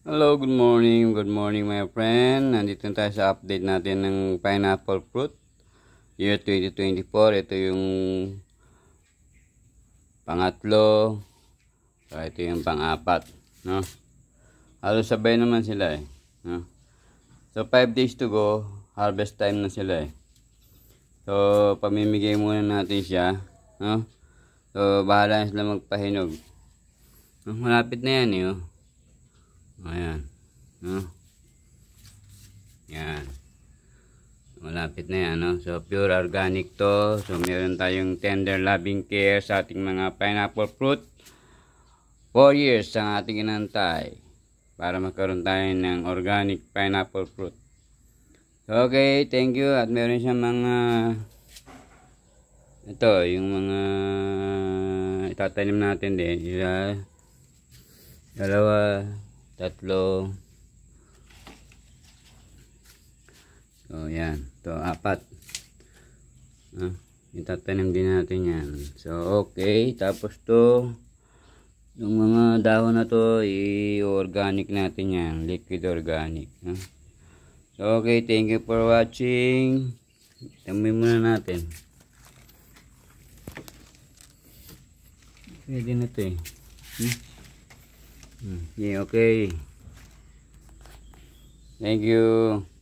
Hello, good morning my friend. Nandito na tayo sa update natin ng pineapple fruit year 2024. Ito yung pangatlo, so ito yung pang-apat, no? Halos sabay naman sila no? So 5 days to go, harvest time na sila So pamimigay muna natin siya, no? So bahala na sila magpahinog. Malapit na yan Ayan. Yan. Malapit na yan, So, pure organic to. So, meron tayong tender loving care sa ating mga pineapple fruit. 4 years ang ating inantay para magkaroon tayo ng organic pineapple fruit. So, okay, thank you. At meron siyang mga ito, yung mga itatanim natin din. Dalawa, tatlo. So, yan. Ito, 4. Itatanim din natin yan. So, okay. Tapos to, yung mga dahon na to, i-organic natin yan. Liquid organic. So, okay. Thank you for watching. Tamin muna natin. Pwede na to Yeah, okay. Thank you.